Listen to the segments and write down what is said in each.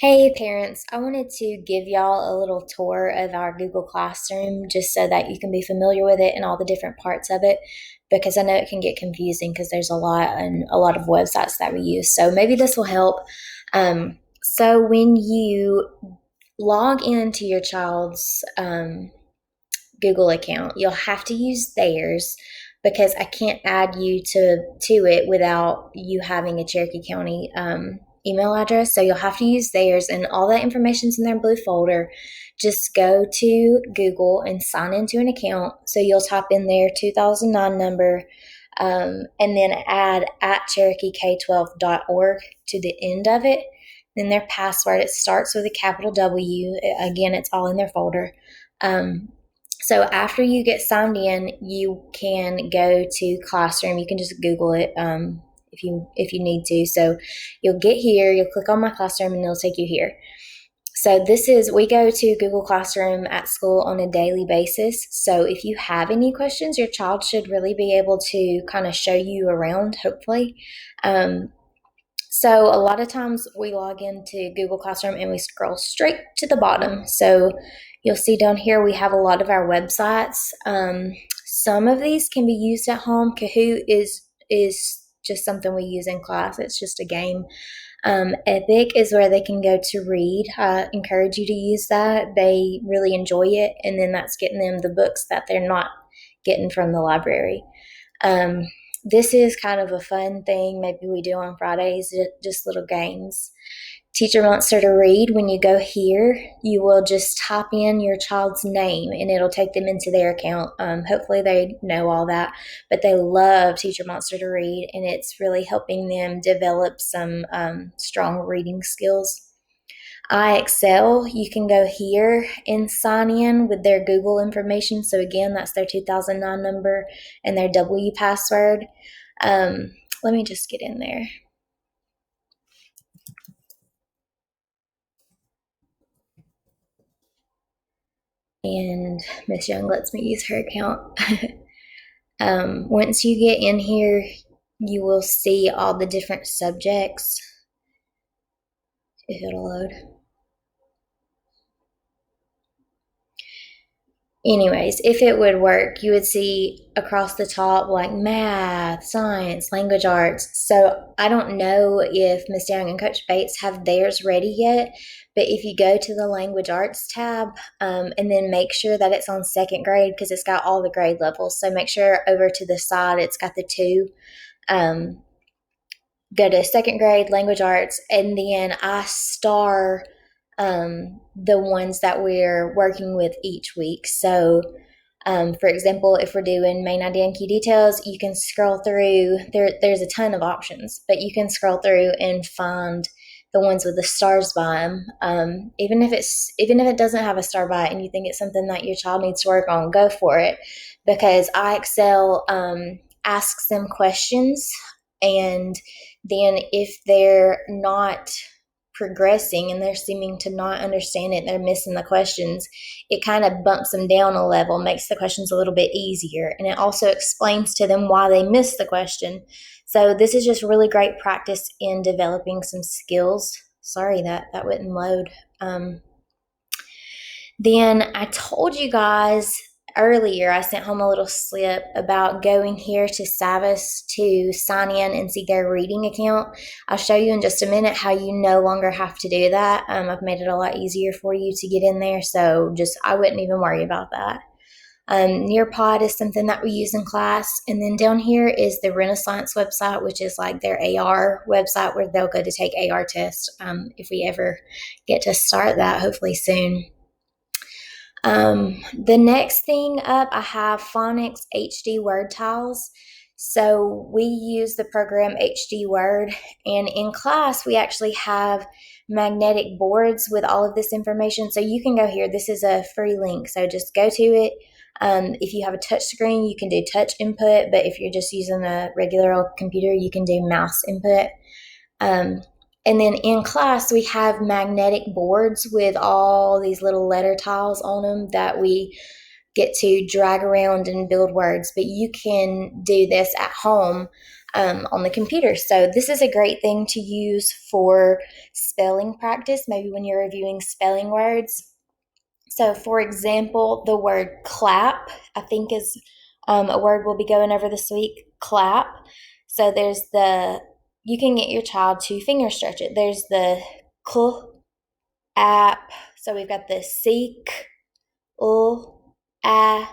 Hey parents, I wanted to give y'all a little tour of our Google Classroom just so that you can be familiar with it and all the different parts of it because I know it can get confusing because there's a lot and a lot of websites that we use. So maybe this will help. So when you log into your child's Google account, you'll have to use theirs because I can't add you to it without you having a Cherokee County email address. So you'll have to use theirs, and all that information's in their blue folder. Just go to Google and sign into an account. So you'll type in their 2009 number, and then add at CherokeeK12.org to the end of it. Then their password, it starts with a capital W. Again, it's all in their folder. So after you get signed in, you can go to Classroom. You can just Google it if you need to. So you'll get here, you'll click on My Classroom, and it'll take you here. So we go to Google Classroom at school on a daily basis. So if you have any questions, your child should really be able to kind of show you around, hopefully. So a lot of times we log into Google Classroom and we scroll straight to the bottom. So you'll see down here we have a lot of our websites. Some of these can be used at home. Kahoot is just something we use in class. It's just a game. Epic is where they can go to read. I encourage you to use that. They really enjoy it, and then that's getting them the books that they're not getting from the library. This is kind of a fun thing maybe we do on Fridays, just little games. Teacher wants her to read. When you go here, you will just type in your child's name and it'll take them into their account. Hopefully they know all that, but they love Teacher Monster to read, and it's really helping them develop some strong reading skills. iExcel, you can go here and sign in with their Google information. So again, that's their 2009 number and their W password. Let me just get in there. And Miss Young lets me use her account. Once you get in here, you will see all the different subjects, if it'll load. Anyways, if it would work, you would see across the top like math, science, language arts. So I don't know if Miss Young and Coach Bates have theirs ready yet, but if you go to the language arts tab and then make sure that it's on second grade because it's got all the grade levels. So make sure over to the side it's got the two. Go to second grade language arts, and then I star the ones that we're working with each week. So, for example, if we're doing main idea and key details, you can scroll through. There's a ton of options, but you can scroll through and find the ones with the stars by them. Even if it doesn't have a star by it, and you think it's something that your child needs to work on, go for it, because iExcel asks them questions, and then if they're not progressing and they're seeming to not understand it, they're missing the questions, it kind of bumps them down a level, makes the questions a little bit easier, and it also explains to them why they missed the question. So this is just really great practice in developing some skills. Sorry that wouldn't load. Then I told you guys earlier, I sent home a little slip about going here to Savvis to sign in and see their reading account. I'll show you in just a minute how you no longer have to do that. I've made it a lot easier for you to get in there, so I wouldn't even worry about that. Nearpod is something that we use in class. And then down here is the Renaissance website, which is like their AR website where they'll go to take AR tests if we ever get to start that, hopefully soon. The next thing up, I have Phonics HD Word Tiles. So we use the program HD Word, and in class we actually have magnetic boards with all of this information. So you can go here. This is a free link, so just go to it. If you have a touch screen, you can do touch input, but if you're just using a regular old computer, you can do mouse input. And then in class, we have magnetic boards with all these little letter tiles on them that we get to drag around and build words. But you can do this at home on the computer. So this is a great thing to use for spelling practice, maybe when you're reviewing spelling words. So, for example, the word clap, I think is a word we'll be going over this week, clap. So you can get your child to finger stretch it. There's the cl, app. So we've got the seek, app.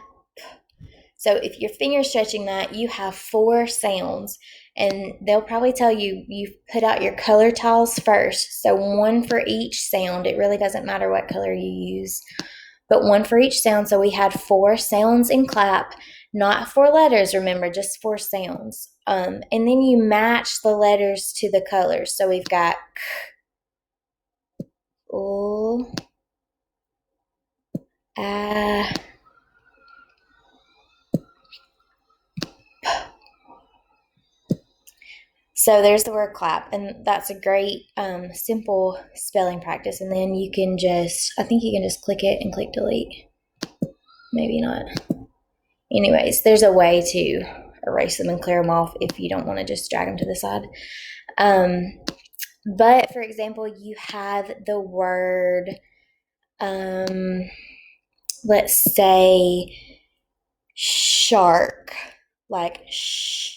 So if you're finger stretching that, you have 4 sounds, and they'll probably tell you put out your color tiles first. So one for each sound. It really doesn't matter what color you use, but one for each sound. So we had 4 sounds in clap, not 4 letters, remember, just 4 sounds. And then you match the letters to the colors. So we've got k, l, a, so there's the word clap, and that's a great simple spelling practice. And then I think you can just click it and click delete. Maybe not. Anyways, there's a way to erase them and clear them off if you don't want to just drag them to the side. But for example, you have the word, let's say shark, like shh.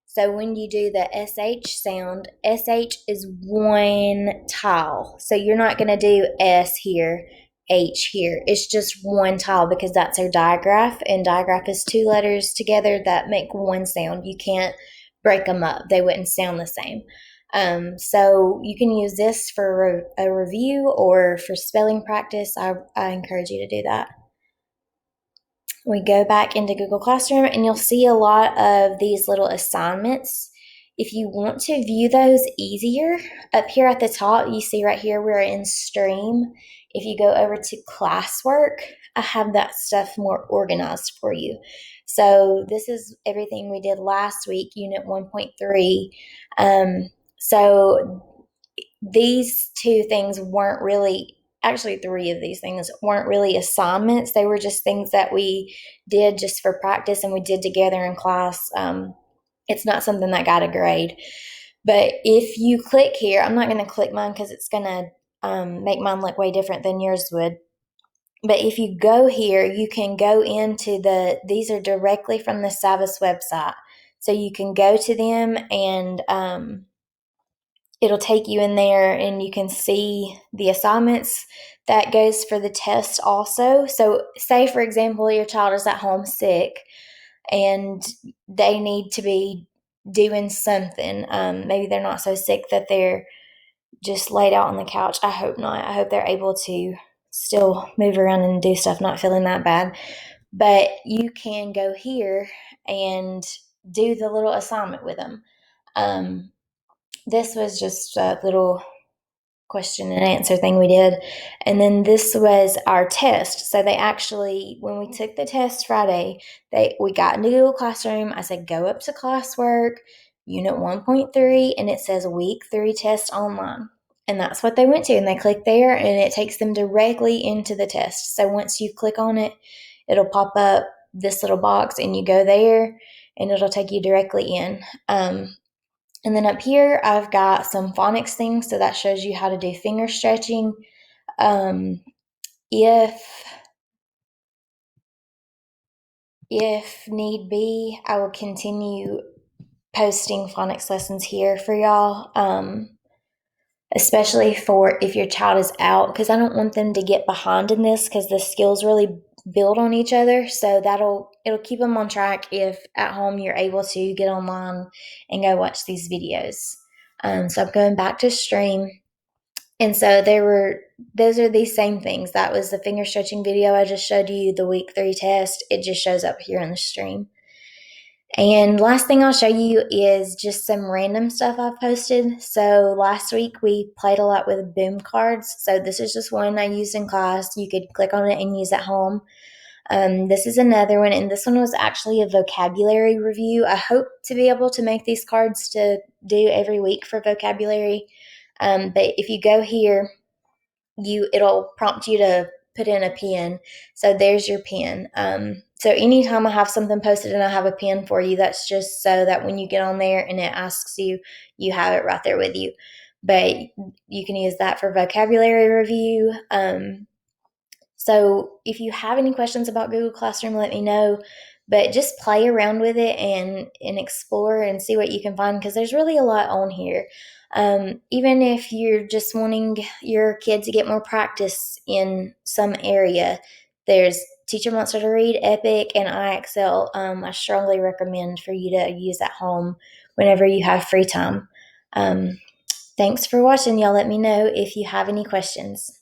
So when you do the SH sound, SH is one tile. So you're not going to do S here, H here. It's just one tile because that's our digraph. And digraph is 2 letters together that make one sound. You can't break them up. They wouldn't sound the same. So you can use this for a review or for spelling practice. I encourage you to do that. We go back into Google Classroom and you'll see a lot of these little assignments. If you want to view those easier, up here at the top, you see right here we're in Stream. If you go over to Classwork, I have that stuff more organized for you. So this is everything we did last week, Unit 1.3. So these 2 things weren't really, actually 3 of these things weren't really assignments. They were just things that we did just for practice and we did together in class. It's not something that got a grade. But if you click here, I'm not going to click mine because it's going to make mine look way different than yours would. But if you go here, you can go into these are directly from the SAVAS website. So you can go to them and it'll take you in there and you can see the assignments that goes for the test also. So say, for example, your child is at home sick and they need to be doing something. Maybe they're not so sick that they're just laid out on the couch. I hope not. I hope they're able to still move around and do stuff, not feeling that bad. But you can go here and do the little assignment with them. This was just a little question and answer thing we did. And then this was our test. So they actually, when we took the test Friday, we got into Google Classroom. I said, go up to classwork, Unit 1.3, and it says week 3 test online. And that's what they went to. And they click there and it takes them directly into the test. So once you click on it, it'll pop up this little box and you go there and it'll take you directly in. And then up here, I've got some phonics things. So that shows you how to do finger stretching. If need be, I will continue posting phonics lessons here for y'all, especially for if your child is out, because I don't want them to get behind in this because the skills really build on each other. So it'll keep them on track if at home you're able to get online and go watch these videos. So I'm going back to Stream. And so those are these same things. That was the finger stretching video I just showed you, the week 3 test. It just shows up here in the Stream. And last thing I'll show you is just some random stuff I've posted. So last week we played a lot with boom cards. So this is just one I used in class. You could click on it and use at home. This is another one, and this one was actually a vocabulary review. I hope to be able to make these cards to do every week for vocabulary. But if you go here, it'll prompt you to put in a pin. So there's your pin. So anytime I have something posted and I have a pin for you, that's just so that when you get on there and it asks you, you have it right there with you. But you can use that for vocabulary review. So if you have any questions about Google Classroom, let me know. But just play around with it and explore and see what you can find, because there's really a lot on here. Even if you're just wanting your kid to get more practice in some area, there's Teacher Monster to Read, Epic, and iExcel. I strongly recommend for you to use at home whenever you have free time. Thanks for watching. Y'all let me know if you have any questions.